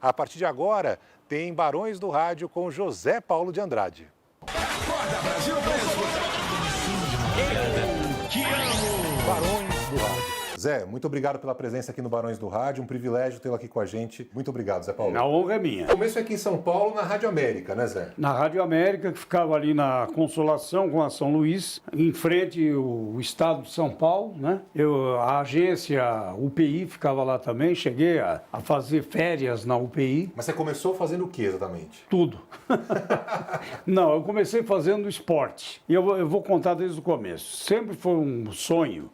A partir de agora, tem Barões do Rádio com José Paulo de Andrade. Acorda, Brasil! Barões do Rádio. Zé, muito obrigado pela presença aqui no Barões do Rádio, um privilégio tê-lo aqui com a gente. Muito obrigado, Zé Paulo. A honra é minha. O começo é aqui em São Paulo, na Rádio América, né, Zé? Na Rádio América, que ficava ali na Consolação com a São Luís, em frente ao estado de São Paulo, né? A agência UPI ficava lá também, cheguei a fazer férias na UPI. Mas você começou fazendo o que exatamente? Tudo. Não, eu comecei fazendo esporte. E eu vou contar desde o começo. Sempre foi um sonho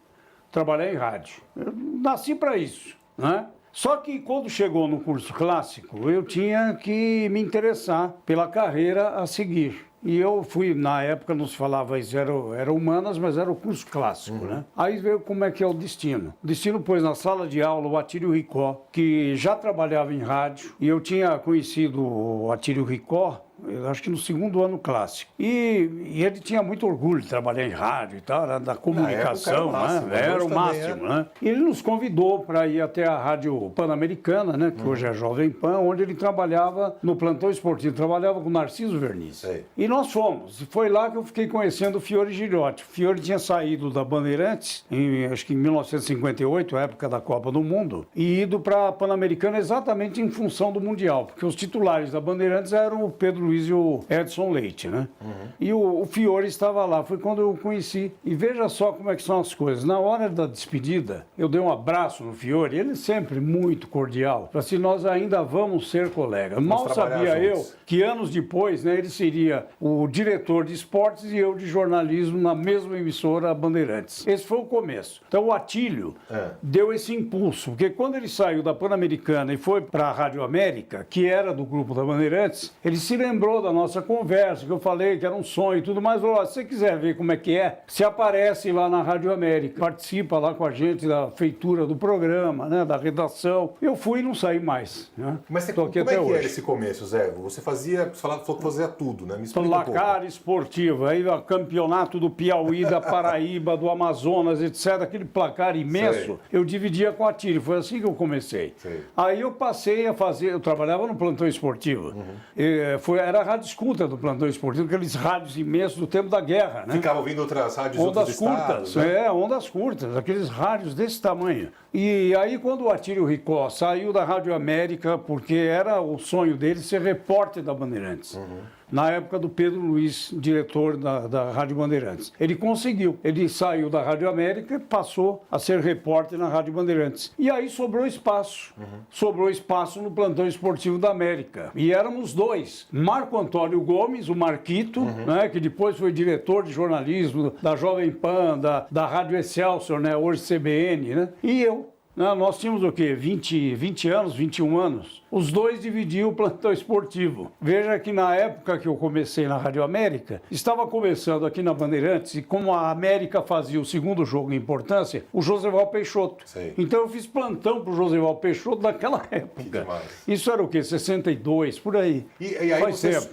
trabalhar em rádio. Eu nasci para isso, né? Só que quando chegou no curso clássico, eu tinha que me interessar pela carreira a seguir. E eu fui, na época não se falava isso, era humanas, mas era o curso clássico, né? Aí veio como é que é o destino. O destino pôs na sala de aula o Atílio Ricó, que já trabalhava em rádio, e eu tinha conhecido o Atílio Ricó, eu acho que no segundo ano clássico. E ele tinha muito orgulho de trabalhar em rádio e tal, era da comunicação, era o máximo, né? E ele nos convidou para ir até a Rádio Pan-Americana, né? Que hoje é a Jovem Pan, onde ele trabalhava no plantão esportivo, trabalhava com o Narciso Verniz. E nós fomos, e foi lá que eu fiquei conhecendo o Fiore Gilhote. O Fiore tinha saído da Bandeirantes, acho que em 1958, a época da Copa do Mundo, e ido para a Pan-Americana exatamente em função do Mundial, porque os titulares da Bandeirantes eram o Pedro Luiz e o Edson Leite, né? E o Fiore estava lá, foi quando eu o conheci. E veja só como é que são as coisas. Na hora da despedida, eu dei um abraço no Fiore, ele sempre muito cordial, para assim, nós ainda vamos ser colegas. Mal sabia eu que anos depois, né, ele seria o diretor de esportes e eu de jornalismo na mesma emissora, a Bandeirantes. Esse foi o começo. Então o Atílio deu esse impulso, porque quando ele saiu da Pan-Americana e foi para a Rádio América, que era do grupo da Bandeirantes, ele se lembrou da nossa conversa, que eu falei que era um sonho e tudo mais. Falou, se você quiser ver como é que é, se aparece lá na Rádio América, participa lá com a gente da feitura do programa, né, da redação. Eu fui e não saí mais. Né? Mas como é que era esse começo, Zé? Você falou que fazia tudo, né? Me explica um pouco. Placar esportivo, aí o campeonato do Piauí, da Paraíba, do Amazonas, etc. Aquele placar imenso, eu dividia com a Atílio. Foi assim que eu comecei. Aí eu passei a fazer, eu trabalhava no plantão esportivo. Era a rádio escuta do plantão esportivo, aqueles rádios imensos do tempo da guerra, né? Ficava ouvindo outras rádios ondas outros curtas, estados, né? Ondas curtas, aqueles rádios desse tamanho. E aí quando o Atílio Ricó saiu da Rádio América, porque era o sonho dele ser repórter da Bandeirantes. Na época do Pedro Luiz, diretor da Rádio Bandeirantes. Ele conseguiu. Ele saiu da Rádio América e passou a ser repórter na Rádio Bandeirantes. E aí sobrou espaço. Sobrou espaço no plantão esportivo da América. E éramos dois. Marco Antônio Gomes, o Marquito, né, que depois foi diretor de jornalismo da Jovem Pan, da Rádio Excelsior, né, hoje CBN, né, e eu. Nós tínhamos o quê? 20 anos, 21 anos. Os dois dividiam o plantão esportivo. Veja que na época que eu comecei na Rádio América, estava começando aqui na Bandeirantes, e como a América fazia o segundo jogo em importância, o Josival Peixoto. Então eu fiz plantão para o Josival Peixoto naquela época. Isso era o quê? 62, por aí. E aí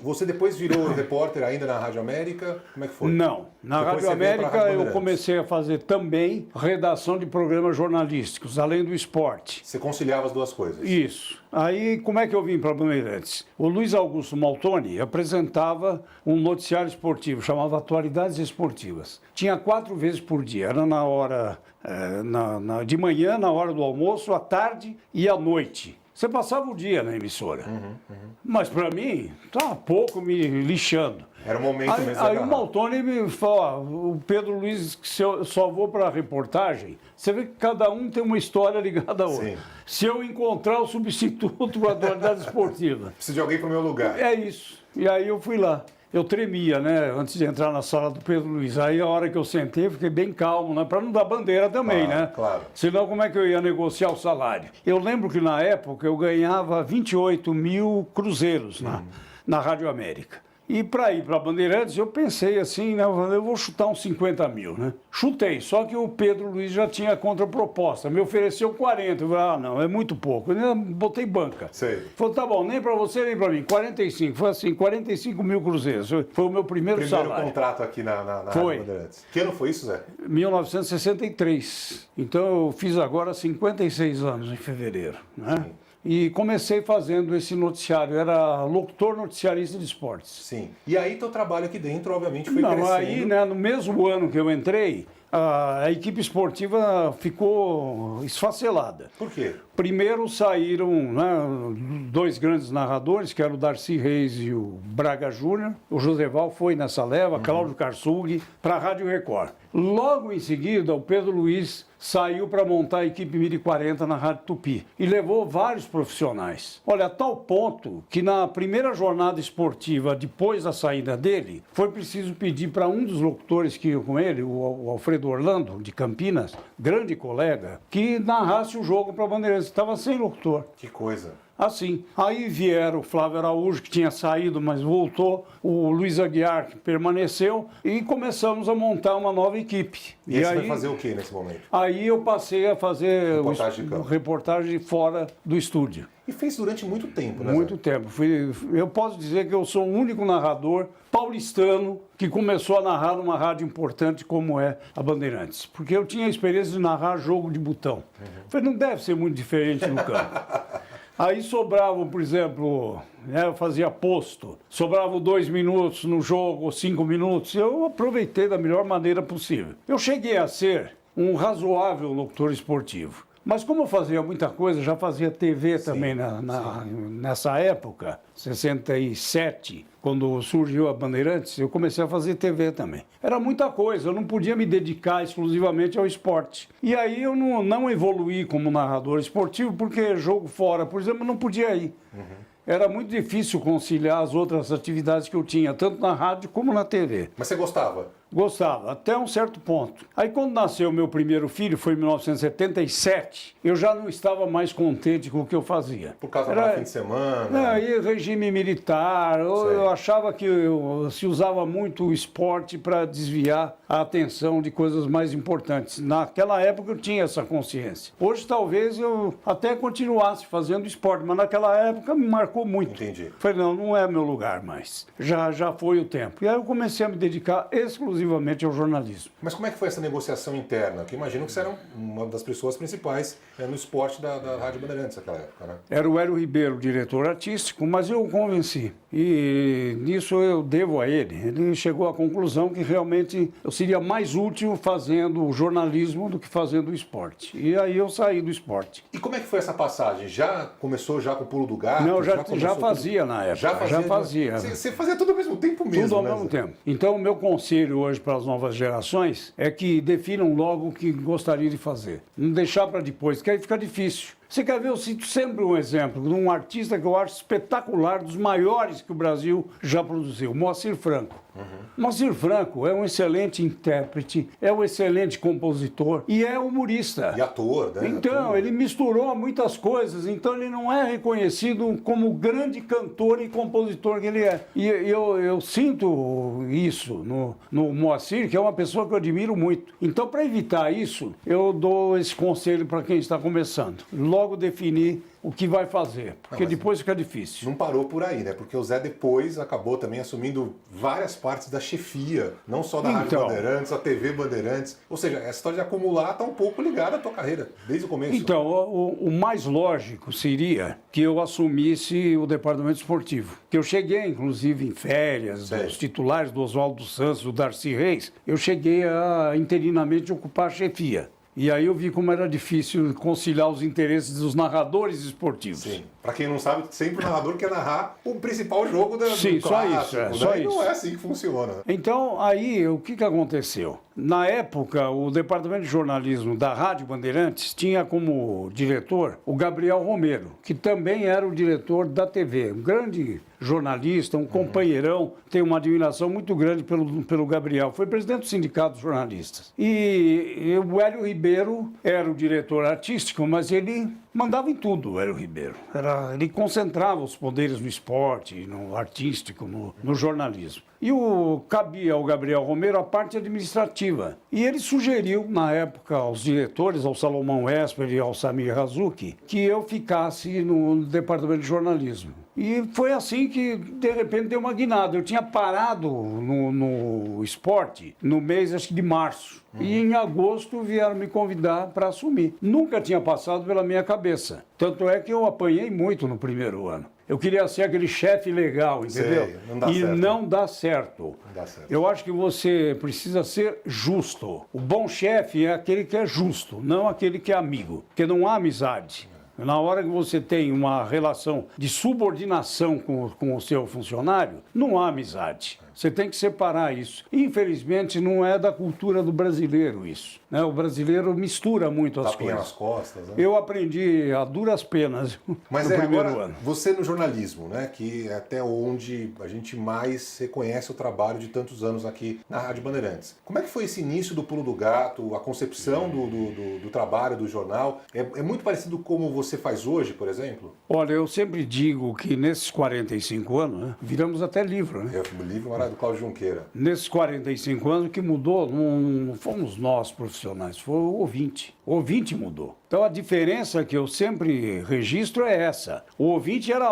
você depois virou repórter ainda na Rádio América? Como é que foi? Não. Na Rádio América eu comecei a fazer também redação de programas jornalísticos, além do esporte. Você conciliava as duas coisas? Isso. Aí, como é que eu vim para Bandeirantes? O Luiz Augusto Maltoni apresentava um noticiário esportivo, chamava Atualidades Esportivas. Tinha 4 vezes por dia, era na hora, de manhã, na hora do almoço, à tarde e à noite. Você passava o dia na emissora. Mas para mim, estava pouco me lixando. Era o momento mesmo. Aí o Maltoni me falou, o Pedro Luiz, se eu só vou para a reportagem, você vê que cada um tem uma história ligada a outra. Se eu encontrar o substituto para a atualidade esportiva. Precisa de alguém para o meu lugar. É isso. E aí eu fui lá. Eu tremia, né, antes de entrar na sala do Pedro Luiz. Aí a hora que eu sentei, eu fiquei bem calmo, né, para não dar bandeira também, né? Claro. Senão como é que eu ia negociar o salário? Eu lembro que na época eu ganhava 28 mil cruzeiros na Rádio América. E para ir para Bandeirantes, eu pensei assim, né, eu vou chutar uns 50 mil, né? Chutei, só que o Pedro Luiz já tinha contraproposta, me ofereceu 40, eu falei, não, é muito pouco, eu botei banca. Falei, tá bom, nem para você, nem para mim, 45, foi assim, 45 mil cruzeiros, foi o meu primeiro salário. Primeiro contrato aqui na Rádio Bandeirantes. Que ano foi isso, Zé? 1963, então eu fiz agora 56 anos em fevereiro, né? e comecei fazendo esse noticiário. Era locutor noticiarista de esportes. Sim. E aí teu trabalho aqui dentro, obviamente, foi Não, crescendo. aí, né, no mesmo ano que eu entrei, a equipe esportiva ficou esfacelada. Por quê? Primeiro saíram, né, dois grandes narradores, que eram o Darcy Reis e o Braga Júnior. O Joseval foi nessa leva, Cláudio Karsug, para a Rádio Record. Logo em seguida, o Pedro Luiz saiu para montar a equipe 1040 na Rádio Tupi e levou vários profissionais. Olha, a tal ponto que na primeira jornada esportiva, depois da saída dele, foi preciso pedir para um dos locutores que ia com ele, o Alfredo Orlando, de Campinas, grande colega, que narrasse o jogo para a Bandeirantes. Estava sem locutor. Que coisa. Assim. Aí vieram o Flávio Araújo, que tinha saído, mas voltou, o Luiz Aguiar, que permaneceu, e começamos a montar uma nova equipe. E aí você vai fazer o que nesse momento? Aí eu passei a fazer Reportagem de campo. reportagem fora do estúdio. E fez durante muito tempo, né? Muito tempo. Eu posso dizer que eu sou o único narrador paulistano que começou a narrar numa rádio importante como é a Bandeirantes. Porque eu tinha a experiência de narrar jogo de botão. Falei, não deve ser muito diferente no campo. Aí sobravam, por exemplo, eu fazia posto, sobravam 2 minutos no jogo, 5 minutos, eu aproveitei da melhor maneira possível. Eu cheguei a ser um razoável locutor esportivo. Mas como eu fazia muita coisa, já fazia TV também nessa época, 67, quando surgiu a Bandeirantes, eu comecei a fazer TV também. Era muita coisa, eu não podia me dedicar exclusivamente ao esporte. E aí eu não evoluí como narrador esportivo, porque jogo fora, por exemplo, eu não podia ir. Era muito difícil conciliar as outras atividades que eu tinha, tanto na rádio como na TV. Mas você gostava? Gostava, até um certo ponto. Aí quando nasceu meu primeiro filho, foi em 1977, eu já não estava mais contente com o que eu fazia. Por causa do fim de semana? Aí regime militar, eu achava que se usava muito o esporte para desviar a atenção de coisas mais importantes. Naquela época eu tinha essa consciência. Hoje talvez eu até continuasse fazendo esporte, mas naquela época me marcou muito. Entendi. Falei, não é meu lugar mais. Já foi o tempo. E aí eu comecei a me dedicar exclusivamente ao jornalismo. Mas como é que foi essa negociação interna? Porque imagino que você era uma das pessoas principais no esporte da Rádio Bandeirantes naquela época, né? Era o Hélio Ribeiro, diretor artístico, mas eu o convenci. E nisso eu devo a ele. Ele chegou à conclusão que realmente eu seria mais útil fazendo jornalismo do que fazendo esporte. E aí eu saí do esporte. E como é que foi essa passagem? Já começou com o Pulo do Gato? Não, já fazia na época. Já fazia. Você fazia tudo ao mesmo tempo mesmo, Tudo ao né? mesmo tempo. Então o meu conselho hoje para as novas gerações é que definam logo o que gostariam de fazer. Não deixar para depois, que aí fica difícil. Você quer ver, eu cito sempre um exemplo de um artista que eu acho espetacular, dos maiores que o Brasil já produziu, Moacir Franco. Moacir Franco é um excelente intérprete, é um excelente compositor e é humorista. E ator, né? Então, ele misturou muitas coisas, então ele não é reconhecido como o grande cantor e compositor que ele é. E eu sinto isso no Moacir, que é uma pessoa que eu admiro muito. Então, para evitar isso, eu dou esse conselho para quem está começando. Logo definir o que vai fazer, porque depois fica difícil. Não parou por aí, né? Porque o Zé depois acabou também assumindo várias partes da chefia, não só da Rádio Bandeirantes, a TV Bandeirantes. Ou seja, essa história de acumular está um pouco ligada à tua carreira, desde o começo. Então, o mais lógico seria que eu assumisse o departamento esportivo. Que eu cheguei, inclusive, em férias, os titulares do Oswaldo Santos, do Darcy Reis, eu cheguei a interinamente ocupar a chefia. E aí eu vi como era difícil conciliar os interesses dos narradores esportivos. Sim. Para quem não sabe, sempre o narrador quer narrar o principal jogo do Sim, clássico. só isso. Só isso. Não é assim que funciona. Então, aí, o que aconteceu? Na época, o departamento de jornalismo da Rádio Bandeirantes tinha como diretor o Gabriel Romero, que também era o diretor da TV. Um grande jornalista, um companheirão, tenho uma admiração muito grande pelo Gabriel. Foi presidente do Sindicato dos Jornalistas. E o Hélio Ribeiro era o diretor artístico, mas ele mandava em tudo, o Hélio Ribeiro. Ele concentrava os poderes no esporte, no artístico, no jornalismo. E cabia ao Gabriel Romero a parte administrativa. E ele sugeriu, na época, aos diretores, ao Salomão Esper e ao Samir Razuki, que eu ficasse no departamento de jornalismo. E foi assim que, de repente, deu uma guinada. Eu tinha parado no esporte no mês, acho que de março. E em agosto vieram me convidar para assumir. Nunca tinha passado pela minha cabeça cabeça. Tanto é que eu apanhei muito no primeiro ano. Eu queria ser aquele chefe legal, entendeu? Sei, não dá e certo. não dá certo. Não dá certo. Eu acho que você precisa ser justo. O bom chefe é aquele que é justo, não aquele que é amigo. Porque não há amizade. Na hora que você tem uma relação de subordinação com o seu funcionário, não há amizade. Você tem que separar isso. Infelizmente, não é da cultura do brasileiro isso. Né? O brasileiro mistura muito as Tapinha coisas. nas costas, né? Eu aprendi a duras penas Mas no primeiro agora, ano. você no jornalismo, né, que é até onde a gente mais reconhece o trabalho de tantos anos aqui na Rádio Bandeirantes. Como é que foi esse início do Pulo do Gato, a concepção do trabalho do jornal? É muito parecido como você faz hoje, por exemplo? Olha, eu sempre digo que nesses 45 anos, né, viramos até livro, né? É o livro do Cláudio Junqueira. Nesses 45 anos, o que mudou não fomos nós profissionais, foi o ouvinte. O ouvinte mudou. Então a diferença que eu sempre registro é essa. O ouvinte era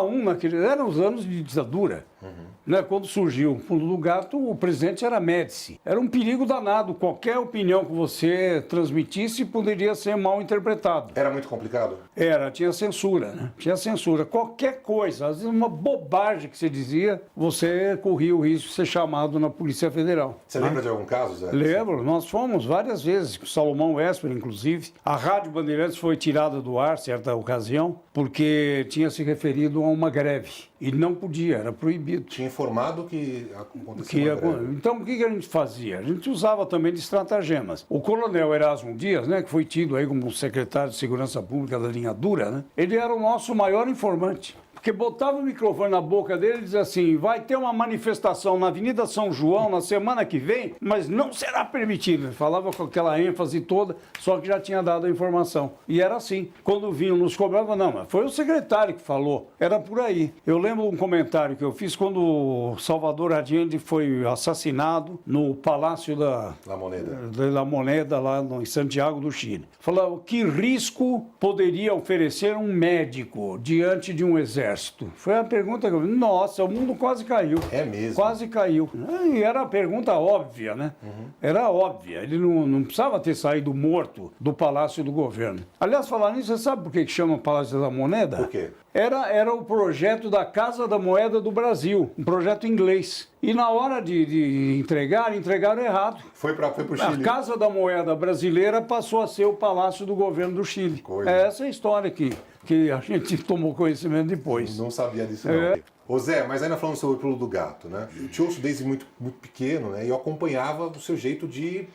eram os anos de ditadura. Né? Quando surgiu o Pulo do Gato, o presidente era Médici. Era um perigo danado. Qualquer opinião que você transmitisse poderia ser mal interpretado. Era muito complicado? Tinha censura, né? Tinha censura. Qualquer coisa, às vezes uma bobagem que você dizia, você corria o risco de ser chamado na Polícia Federal. Você lembra de algum caso, Zé? Lembro, nós fomos várias vezes, com Salomão Esper, inclusive. A Rádio Bandeirantes foi tirada do ar, certa ocasião, porque tinha se referido a uma greve. E não podia, era proibido. Tinha informado que acontecia uma greve. Então, o que a gente fazia? A gente usava também de estratagemas. O coronel Erasmo Dias, né, que foi tido aí como secretário de Segurança Pública da linha dura, né, ele era o nosso maior informante. Porque botava o microfone na boca dele e dizia assim, vai ter uma manifestação na Avenida São João na semana que vem, mas não será permitido. Ele falava com aquela ênfase toda, só que já tinha dado a informação. E era assim. Quando vinham nos cobravam, não, mas foi o secretário que falou. Era por aí. Eu lembro um comentário que eu fiz quando o Salvador Allende foi assassinado no Palácio da La Moneda, lá em Santiago do Chile. Falava, que risco poderia oferecer um médico diante de um exército? Foi a pergunta que eu... Nossa, o mundo quase caiu. É mesmo? Quase caiu. E era a pergunta óbvia, né? Era óbvia. Ele não precisava ter saído morto do Palácio do Governo. Aliás, falar nisso, você sabe por que chama Palácio da Moneda? Por quê? Era o projeto da Casa da Moeda do Brasil, um projeto inglês. E na hora de entregaram errado. Foi pro Chile. A Casa da Moeda brasileira passou a ser o Palácio do Governo do Chile. Coisa. Essa é a história que a gente tomou conhecimento depois. Não sabia disso, não. Ô Zé, mas ainda falando sobre o Pulo do Gato, né? Eu te ouço desde muito, muito pequeno, né? E eu acompanhava o seu jeito de,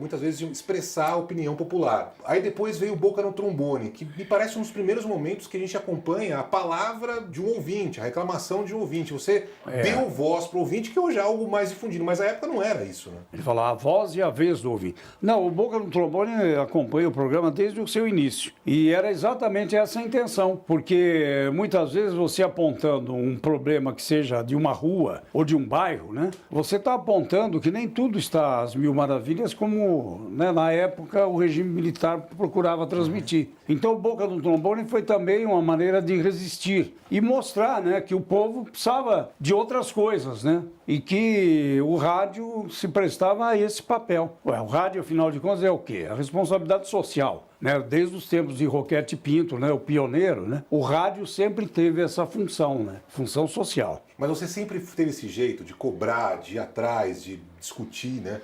muitas vezes, de expressar a opinião popular. Aí depois veio o Boca no Trombone, que me parece um dos primeiros momentos que a gente acompanha a palavra de um ouvinte, a reclamação de um ouvinte. Você deu voz para o ouvinte, que hoje é algo mais difundido, mas na época não era isso, né? Ele falava a voz e a vez do ouvinte. Não, o Boca no Trombone acompanha o programa desde o seu início. E era exatamente essa a intenção, porque muitas vezes você apontando um problema que seja de uma rua ou de um bairro, né? Você está apontando que nem tudo está às mil maravilhas como, né, na época o regime militar procurava transmitir. Então o Boca do Trombone foi também uma maneira de resistir e mostrar, né, que o povo precisava de outras coisas, né? E que o rádio se prestava a esse papel. O rádio, afinal de contas, é o quê? A responsabilidade social. Né? Desde os tempos de Roquete Pinto, né? O pioneiro, né? O rádio sempre teve essa função, né? Função social. Mas você sempre teve esse jeito de cobrar, de ir atrás, de discutir, né?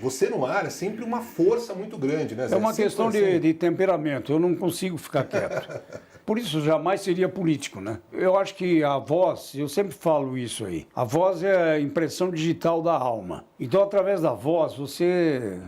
Você no ar é sempre uma força muito grande, né, Zé? É uma sempre questão assim. de temperamento, eu não consigo ficar quieto. Por isso, jamais seria político, né? Eu acho que a voz, eu sempre falo isso aí, a voz é a impressão digital da alma. Então, através da voz, você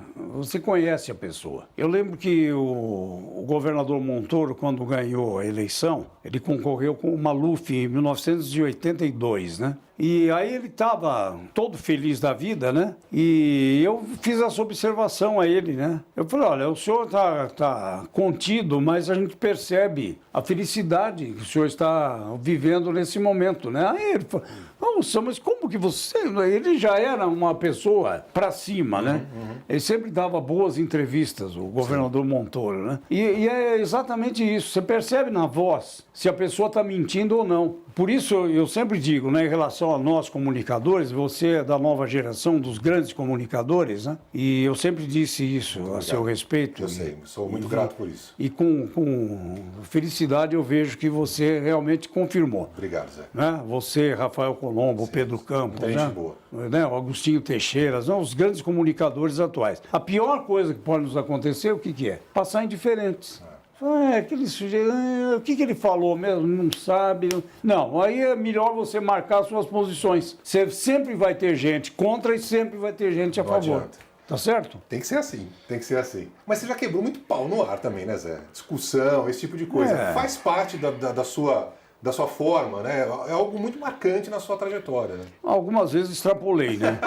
conhece a pessoa. Eu lembro que o governador Montoro, quando ganhou a eleição, ele concorreu com o Maluf em 1982, né? E aí ele estava todo feliz da vida, né? E eu fiz essa observação a ele, né? Eu falei, olha, o senhor tá contido, mas a gente percebe a felicidade que o senhor está vivendo nesse momento, né? Aí ele falou, Nossa, mas como que você... Ele já era uma pessoa para cima, né? Ele sempre dava boas entrevistas, o governador Montoro, né? E é exatamente isso. Você percebe na voz se a pessoa está mentindo ou não. Por isso eu sempre digo, né, em relação a nós comunicadores, você é da nova geração dos grandes comunicadores, né? E eu sempre disse isso a seu respeito. Eu sei, sou muito grato por isso. E com felicidade eu vejo que você realmente confirmou. Obrigado, Zé. Né? Você, Rafael Colombo, Pedro Campos, muita né? gente boa. Né? O Agostinho Teixeira, são os grandes comunicadores atuais. A pior coisa que pode nos acontecer, o que é? Passar indiferentes. Aquele sujeito, o que ele falou mesmo? Não sabe. Não, aí é melhor você marcar suas posições. Você sempre vai ter gente contra e sempre vai ter gente a favor. Adianta. Tá certo? Tem que ser assim, tem que ser assim. Mas você já quebrou muito pau no ar também, né, Zé? Discussão, esse tipo de coisa. Faz parte da sua forma, né? É algo muito marcante na sua trajetória, né? Algumas vezes extrapolei, né?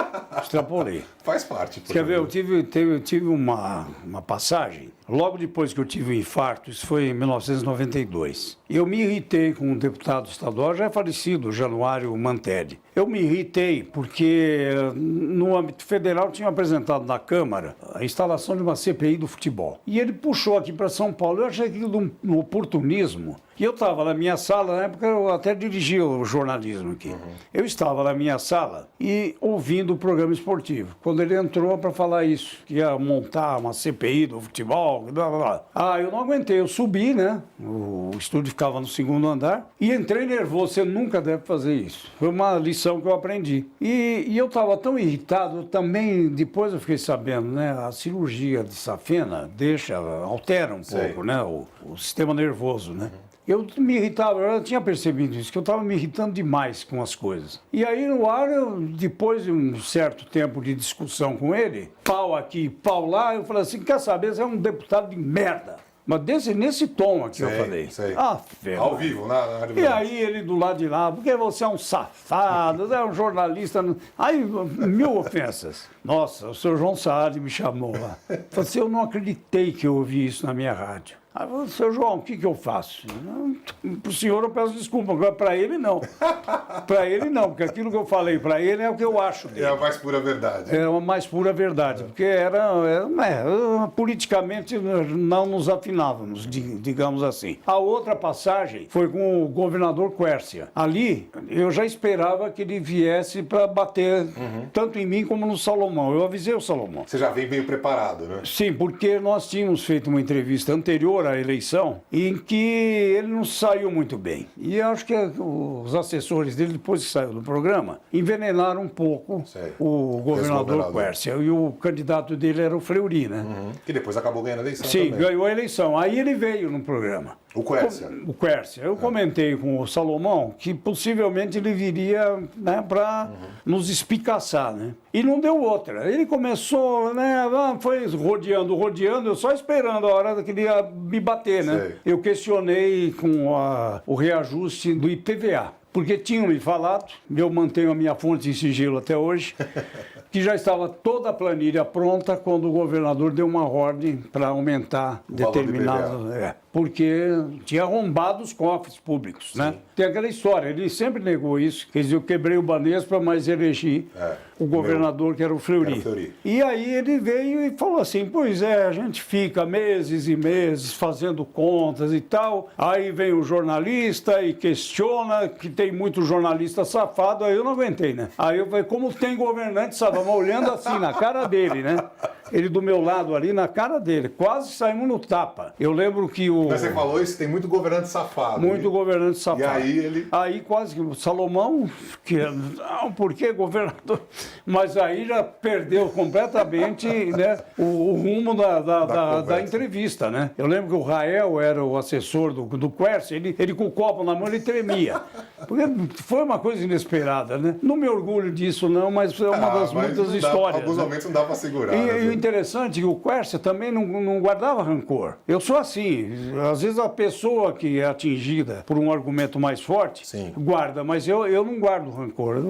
Extrapolei. Faz parte. Quer ver, eu tive uma passagem, logo depois que eu tive o infarto, isso foi em 1992. Eu me irritei com um deputado estadual, já é falecido, Januário Mantelli. Eu me irritei porque no âmbito federal tinha apresentado na Câmara a instalação de uma CPI do futebol. E ele puxou aqui para São Paulo. Eu achei aquilo um oportunismo. E eu estava na minha sala, na época eu até dirigia o jornalismo aqui. Eu estava na minha sala e ouvindo o programa esportivo. Quando ele entrou para falar isso, que ia montar uma CPI do futebol, blá, blá, blá. Ah, eu não aguentei, eu subi, né? O estúdio ficava no segundo andar e entrei nervoso. Você nunca deve fazer isso. Foi uma lição que eu aprendi. E eu estava tão irritado, também, depois eu fiquei sabendo, né? A cirurgia de safena altera um pouco, né? O sistema nervoso, né? Eu me irritava, eu tinha percebido isso, que eu estava me irritando demais com as coisas. E aí no ar, depois de um certo tempo de discussão com ele, pau aqui, pau lá, eu falei assim, quer saber, você é um deputado de merda. Mas nesse tom aqui eu falei. Sei. Ao vivo, na Rádio E aí ele do lado de lá, porque você é um safado, você é um jornalista. Aí, 1000 ofensas. Nossa, o senhor João Saad me chamou lá. Falei assim, eu não acreditei que eu ouvi isso na minha rádio. Aí eu falei, seu João, o que eu faço? Para o senhor eu peço desculpa, agora para ele não. Para ele não, porque aquilo que eu falei para ele é o que eu acho dele. É a mais pura verdade. É a mais pura verdade, porque politicamente não nos afinávamos, digamos assim. A outra passagem foi com o governador Quércia. Ali, eu já esperava que ele viesse para bater tanto em mim como no Salomão. Eu avisei o Salomão. Você já veio meio preparado, né? Sim, porque nós tínhamos feito uma entrevista anterior à eleição em que ele não saiu muito bem. E eu acho que os assessores dele, depois que saiu do programa, envenenaram um pouco o governador Quércia. E o candidato dele era o Fleury, né? Que depois acabou ganhando a eleição. Sim, também. ganhou a eleição. Aí ele veio no programa. O Quércia. O Quércia. Eu comentei com o Salomão que possivelmente ele viria, né, para nos espicaçar, né? E não deu outra. Ele começou, né, foi rodeando, eu só esperando a hora que ele ia me bater, né? Sei. Eu questionei com o reajuste do IPVA. Porque tinham me falado, eu mantenho a minha fonte em sigilo até hoje, que já estava toda a planilha pronta quando o governador deu uma ordem para aumentar determinado... porque tinha arrombado os cofres públicos, né? Tem aquela história, ele sempre negou isso, quer dizer, eu quebrei o Banespa, mas elegi o governador, que era o Fleury. E aí ele veio e falou assim, pois é, a gente fica meses e meses fazendo contas e tal, aí vem o jornalista e questiona, que tem muito jornalista safado, aí eu não aguentei, né? Aí eu falei, como tem governante safado, olhando assim na cara dele, né? Ele do meu lado ali, na cara dele, quase saímos no tapa. Eu lembro que Mas você falou isso, tem muito governante safado. Muito governante safado. E aí ele... Aí quase que o Salomão, não, por que governador? Mas aí já perdeu completamente, né, o rumo da entrevista, né? Eu lembro que o Rael era o assessor do Quércia, ele com o copo na mão, ele tremia. Porque foi uma coisa inesperada, né? Não me orgulho disso não, mas é uma das muitas histórias. Alguns momentos não dá para segurar. interessante é que o Quércia também não guardava rancor. Eu sou assim, às vezes a pessoa que é atingida por um argumento mais forte, Sim. guarda, mas eu não guardo rancor.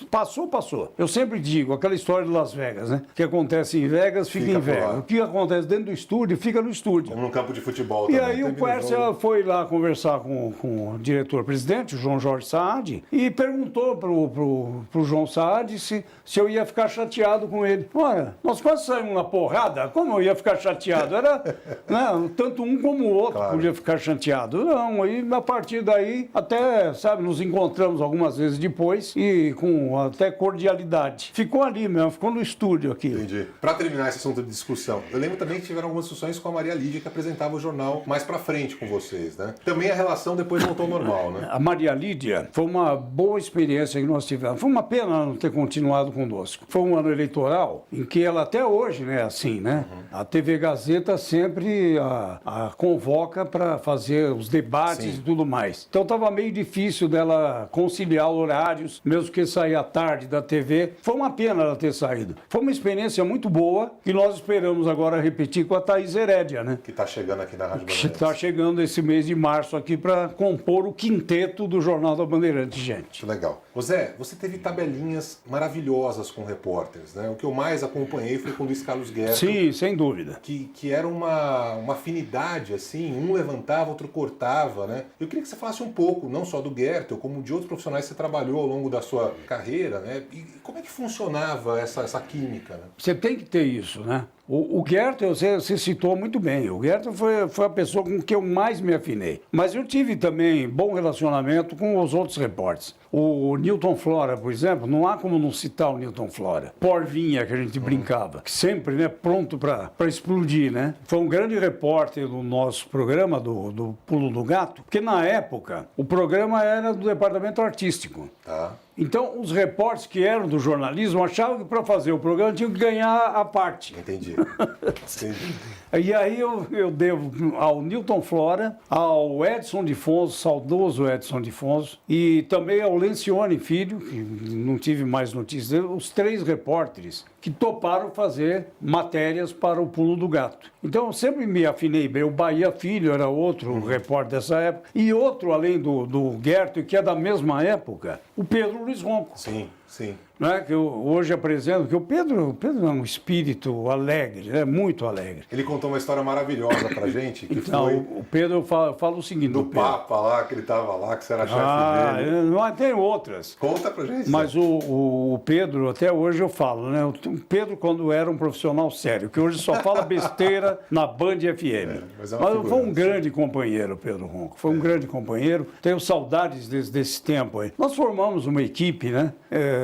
Passou, passou. Eu sempre digo, aquela história de Las Vegas, né? O que acontece em Vegas, fica em por Vegas. lá. O que acontece dentro do estúdio, fica no estúdio. Como no campo de futebol E também. aí o Termina Quércia jogo. foi lá conversar com o diretor-presidente, o João Jorge Saad, e perguntou pro João Saad se eu ia ficar chateado com ele. Olha, nós quase saímos na porrada, como eu ia ficar chateado? Era, né, tanto um como o outro Claro. podia ficar chateado. Não, aí a partir daí, até, sabe, nos encontramos algumas vezes depois e com até cordialidade. Ficou ali mesmo, ficou no estúdio aqui. Entendi. Para terminar esse assunto de discussão, eu lembro também que tiveram algumas discussões com a Maria Lídia, que apresentava o jornal mais pra frente com vocês, né? Também a relação depois voltou ao normal, né? A Maria Lídia foi uma boa experiência que nós tivemos. Foi uma pena não ter continuado conosco. Foi um ano eleitoral em que ela até hoje, né, assim, né? A TV Gazeta sempre a convoca para fazer os debates Sim. e tudo mais. Então estava meio difícil dela conciliar horários, mesmo que saia à tarde da TV. Foi uma pena ela ter saído. Foi uma experiência muito boa que nós esperamos agora repetir com a Thaís Herédia, né? Que tá chegando aqui na Rádio Que Bandeirantes. está chegando esse mês de março aqui para compor o quinteto do Jornal da Bandeirantes, gente. Muito legal. Ô Zé, você teve tabelinhas maravilhosas com repórteres, né? O que eu mais acompanhei foi com o Luiz Carlos Guerra. Sim, sem dúvida. Que era uma afinidade, assim, um levantava, outro cortava, né? Eu queria que você falasse um pouco, não só do Gertel, como de outros profissionais que você trabalhou ao longo da sua carreira, né? E como é que funcionava essa química, né? Você tem que ter isso, né? O Gertel, você citou muito bem. O Gertel foi a pessoa com que eu mais me afinei. Mas eu tive também bom relacionamento com os outros repórteres. O Newton Flora, por exemplo, não há como não citar o Newton Flora. Porvinha, que a gente brincava. Que sempre, né, pronto para explodir, né? Foi um grande repórter do nosso programa, do Pulo do Gato, porque na época o programa era do departamento artístico. Tá? Então, os repórteres que eram do jornalismo achavam que para fazer o programa tinham que ganhar a parte. Entendi. Entendi. E aí eu devo ao Newton Flora, ao Edson de Fonso, saudoso Edson de Fonso, e também ao Lencioni Filho, que não tive mais notícias dele, os 3 repórteres que toparam fazer matérias para o Pulo do Gato. Então eu sempre me afinei bem. O Bahia Filho era outro repórter dessa época, e outro, além do Gertel, que é da mesma época, o Pedro Luiz Ronco. Sim, sim. Né, que eu hoje apresento, que o Pedro é um espírito alegre, é muito alegre. Ele contou uma história maravilhosa pra gente, que Então, foi o Pedro fala o seguinte do do Pedro. Papa lá, que ele tava lá, que você era chefe dele. Não tem outras. Conta pra gente. Mas Zé. o Pedro, até hoje eu falo, né? O Pedro, quando era um profissional sério, que hoje só fala besteira na Band FM. mas é uma Mas foi um figuraça. grande companheiro, Pedro Ronco. Foi um grande companheiro. Tenho saudades desse tempo aí. Nós formamos uma equipe, né?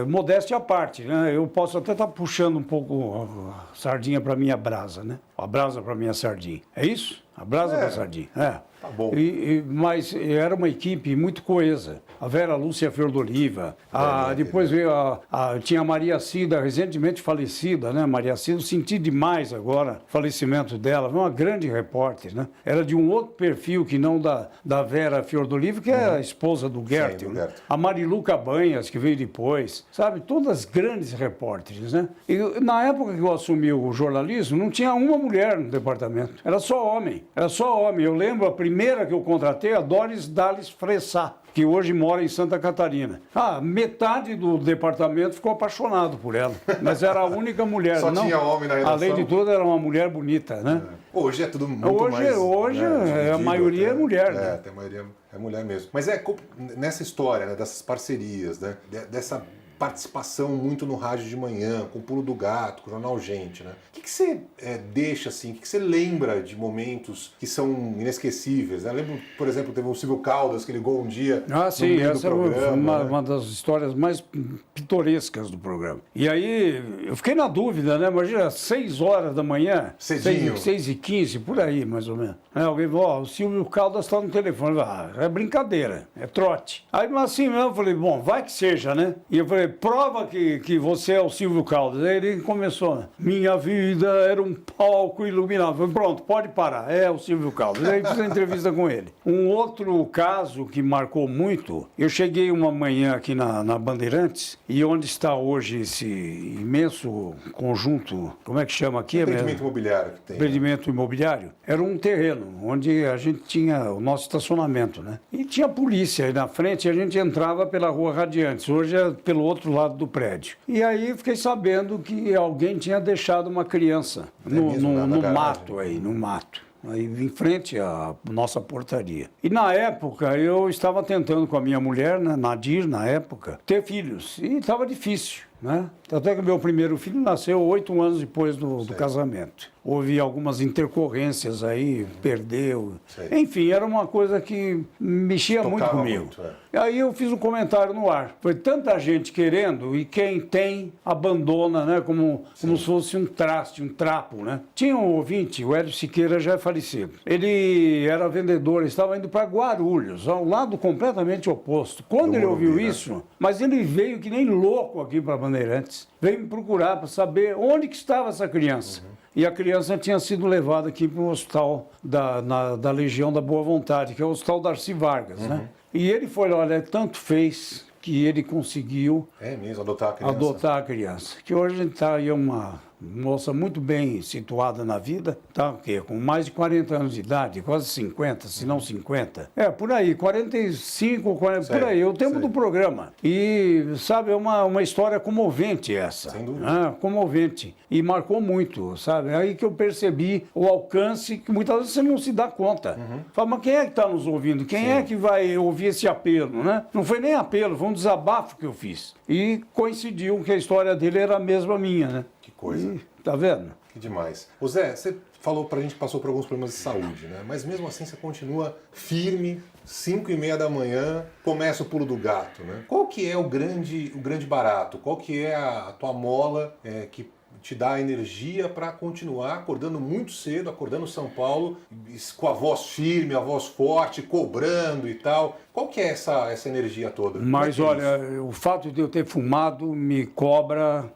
Modéstia à parte, né? Eu posso até estar puxando um pouco a sardinha para minha brasa, né? A brasa para minha sardinha. É isso? A brasa para sardinha. É. Tá bom. Mas era uma equipe muito coesa. A Vera Lúcia Fiordoliva, Verdade, depois veio tinha a Maria Cida, recentemente falecida, né? Maria Cida, eu senti demais agora o falecimento dela, foi uma grande repórter, né? Era de um outro perfil que não da Vera Fiordoliva, que é a esposa do Gertel, do né? Gertel. A Marilu Cabanhas, que veio depois, sabe? Todas grandes repórteres, né? E na época que eu assumi o jornalismo, não tinha uma mulher no departamento, era só homem, era só homem. Eu lembro a primeira que eu contratei, a Doris Dales Fressá, que hoje mora em Santa Catarina. Metade do departamento ficou apaixonado por ela, mas era a única mulher. Só não, tinha homem na redação? Além de tudo, era uma mulher bonita, né? Hoje é tudo muito mais... Hoje a dividido maioria até. é mulher, É, né? até a maioria é mulher mesmo. Mas nessa história, né, dessas parcerias, né, dessa participação muito no rádio de manhã, com o Pulo do Gato, com o Jornal Gente, né? O que você deixa assim, o que você lembra de momentos que são inesquecíveis, né? Eu lembro, por exemplo, teve o Silvio Caldas que ligou um dia no Sim, meio do essa foi programa, né? uma das histórias mais pitorescas do programa. E aí, eu fiquei na dúvida, né? Imagina, 6 horas da manhã, Cedinho. 6h15, por aí, mais ou menos. Alguém falou, o Silvio Caldas está no telefone. É brincadeira, é trote. Aí, mas assim mesmo, eu falei, bom, vai que seja, né? E eu falei, prova que você é o Silvio Caldas. Aí ele começou, minha vida era um palco iluminado. Falei, pronto, pode parar, é o Silvio Caldas. Aí fiz a entrevista com ele. Um outro caso que marcou muito, eu cheguei uma manhã aqui na Bandeirantes, e onde está hoje esse imenso conjunto, como é que chama aqui? Empreendimento imobiliário que tem. Empreendimento imobiliário, era um terreno onde a gente tinha o nosso estacionamento, né? E tinha polícia aí na frente, e a gente entrava pela Rua Radiantes, hoje é pelo outro lado do prédio. E aí fiquei sabendo que alguém tinha deixado uma criança no mato aí, no mato. Aí em frente à nossa portaria. E na época eu estava tentando com a minha mulher, né, Nadir, na época, ter filhos. E estava difícil, né? Até que meu primeiro filho nasceu 8 anos depois do casamento. Houve algumas intercorrências aí, perdeu. Sei. Enfim, era uma coisa que mexia muito comigo. Muito, E aí eu fiz um comentário no ar. Foi tanta gente querendo e quem tem abandona, né? Como se fosse um traste, um trapo, né? Tinha um ouvinte, o Hélio Siqueira já é falecido. Ele era vendedor, estava indo para Guarulhos, ao lado completamente oposto. Quando ele ouviu isso, mas ele veio que nem louco aqui para Bandeirantes. Veio me procurar para saber onde que estava essa criança. E a criança tinha sido levada aqui para o hospital da Legião da Boa Vontade, que é o Hospital Darcy Vargas, né? E ele foi, olha, tanto fez que ele conseguiu adotar a criança. Que hoje está aí uma moça muito bem situada na vida, tá o quê? Com mais de 40 anos de idade, quase 50, se não 50. É, por aí, 45, 40, por aí, é o tempo do programa. E, sabe, é uma história comovente essa. Sem dúvida. Comovente. E marcou muito, sabe? Aí que eu percebi o alcance que muitas vezes você não se dá conta. Fala, mas quem é que está nos ouvindo? Quem é que vai ouvir esse apelo, né? Não foi nem apelo, foi um desabafo que eu fiz. E coincidiu que a história dele era a mesma minha, né? Que coisa. Tá vendo? Que demais. Ô Zé, você falou pra gente que passou por alguns problemas de saúde, né? Mas mesmo assim você continua firme, 5h30 da manhã, começa o pulo do gato, né? Qual que é o grande barato? Qual que é a tua mola que te dá energia para continuar acordando muito cedo, acordando São Paulo, com a voz firme, a voz forte, cobrando e tal? Qual que é essa energia toda? Mas olha, o fato de eu ter fumado me cobra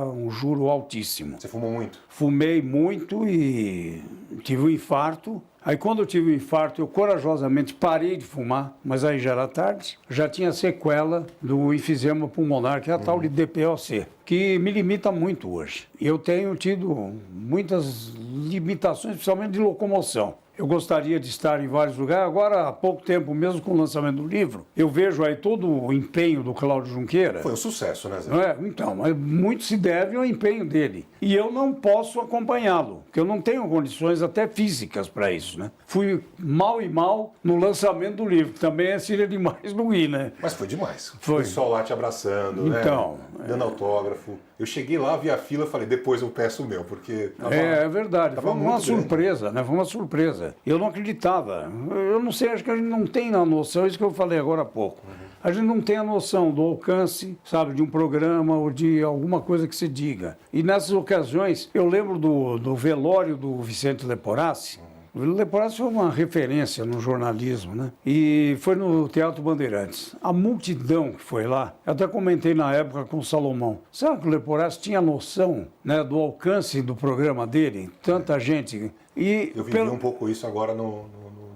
um juro altíssimo. Você fumou muito? Fumei muito e tive um infarto. Aí quando eu tive o infarto, eu corajosamente parei de fumar, mas aí já era tarde. Já tinha sequela do enfisema pulmonar, que é a tal de DPOC, que me limita muito hoje. Eu tenho tido muitas limitações, principalmente de locomoção. Eu gostaria de estar em vários lugares. Agora, há pouco tempo, mesmo com o lançamento do livro, eu vejo aí todo o empenho do Cláudio Junqueira. Foi um sucesso, né, Zé? Não é? Então, mas muito se deve ao empenho dele. E eu não posso acompanhá-lo, porque eu não tenho condições até físicas para isso, né? Fui mal e mal no lançamento do livro, que também seria demais não ir, né? Mas foi demais. Foi. O pessoal lá te abraçando, então, né? Dando autógrafo. Eu cheguei lá, vi a fila e falei, depois eu peço o meu, porque... É verdade, foi uma surpresa, grande, né? Foi uma surpresa. Eu não acreditava. Eu não sei, acho que a gente não tem a noção, isso que eu falei agora há pouco. A gente não tem a noção do alcance, sabe, de um programa ou de alguma coisa que se diga. E nessas ocasiões, eu lembro do velório do Vicente Leporassi. O Leporassi foi uma referência no jornalismo, né? E foi no Teatro Bandeirantes. A multidão que foi lá, eu até comentei na época com o Salomão. Sabe que o Leporassi tinha noção, né, do alcance do programa dele? Tanta gente. E eu vivi um pouco isso agora no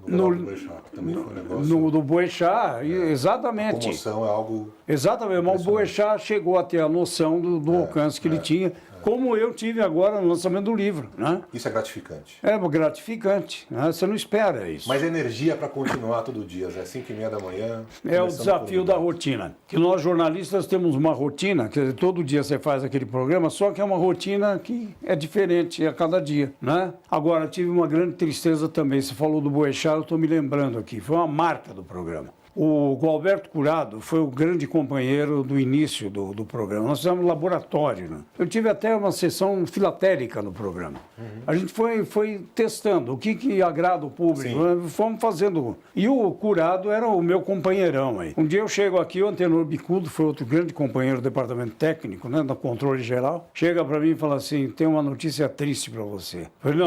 Boechat, que também foi um negócio... Do Boechat, exatamente. A comoção é algo... Exatamente, mas o Boechat chegou a ter a noção do alcance que ele tinha, como eu tive agora no lançamento do livro, né? Isso é gratificante. É gratificante, né? Você não espera isso. Mas energia para continuar todo dia, Zé, 5h30 da manhã... É o desafio da rotina. Que nós jornalistas temos uma rotina, quer dizer, todo dia você faz aquele programa, só que é uma rotina que é diferente a cada dia, né? Agora, tive uma grande tristeza também, você falou do Boechat, eu estou me lembrando aqui, foi uma marca do programa. O Gualberto Curado foi o grande companheiro do início do programa. Nós fizemos um laboratório, né? Eu tive até uma sessão filatérica no programa. A gente foi testando o que agrada o público. Fomos fazendo. E o Curado era o meu companheirão aí. Um dia eu chego aqui, o Antenor Bicudo foi outro grande companheiro do departamento técnico, né, do controle geral. Chega para mim e fala assim, tem uma notícia triste para você. Eu falei,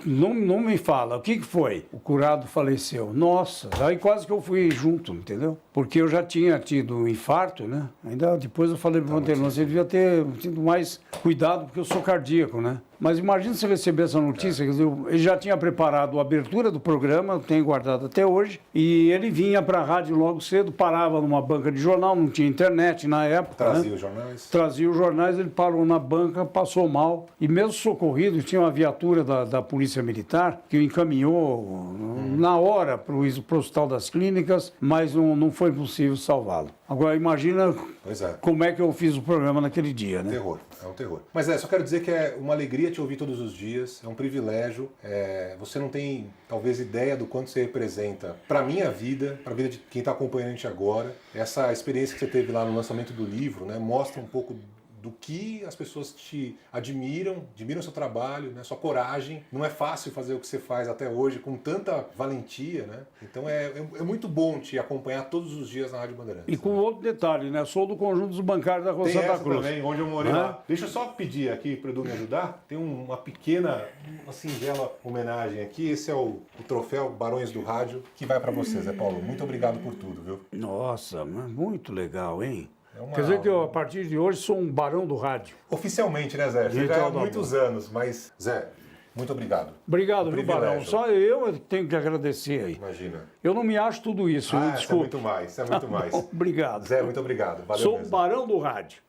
não me fala. O que foi? O Curado faleceu. Nossa, aí quase que eu fui fui junto, entendeu? Porque eu já tinha tido um infarto, né? Ainda depois eu falei para o Vanderlan, você devia ter tido mais cuidado, porque eu sou cardíaco, né? Mas imagina se receber essa notícia, quer dizer, ele já tinha preparado a abertura do programa, eu tenho guardado até hoje, e ele vinha para a rádio logo cedo, parava numa banca de jornal, não tinha internet na época. Trazia né? os jornais? Trazia os jornais, ele parou na banca, passou mal, e mesmo socorrido, tinha uma viatura da Polícia Militar, que o encaminhou na hora para o Hospital das Clínicas, mas não foi possível salvá-lo. Agora, imagina Pois é. como é que eu fiz o programa naquele dia, né? Terror, é um terror. Mas só quero dizer que é uma alegria te ouvir todos os dias, é um privilégio. Você não tem, talvez, ideia do quanto você representa para a minha vida, para a vida de quem está acompanhando a gente agora. Essa experiência que você teve lá no lançamento do livro, né, mostra um pouco do que as pessoas te admiram seu trabalho, né, sua coragem. Não é fácil fazer o que você faz até hoje com tanta valentia, né? Então é muito bom te acompanhar todos os dias na Rádio Bandeirantes. E com outro detalhe, né? Sou do conjunto dos bancários da Rua Tem Santa essa Cruz. também, onde eu morei lá. Deixa eu só pedir aqui para o Edu me ajudar. Tem uma pequena, uma singela homenagem aqui. Esse é o troféu Barões do Rádio, que vai para você, Zé Paulo. Muito obrigado por tudo, viu? Nossa, mas muito legal, hein? uma- Quer dizer que eu, a partir de hoje, sou um barão do rádio. Oficialmente, né, Zé? Você já Então, há muitos anos, mas, Zé, muito obrigado. Obrigado, Um viu, Barão? privilégio. Só eu tenho que agradecer aí. Imagina. Eu não me acho tudo isso, Isso é desculpe. muito mais, isso é muito mais. Obrigado. Zé, muito obrigado. Valeu Sou um mesmo. barão do rádio.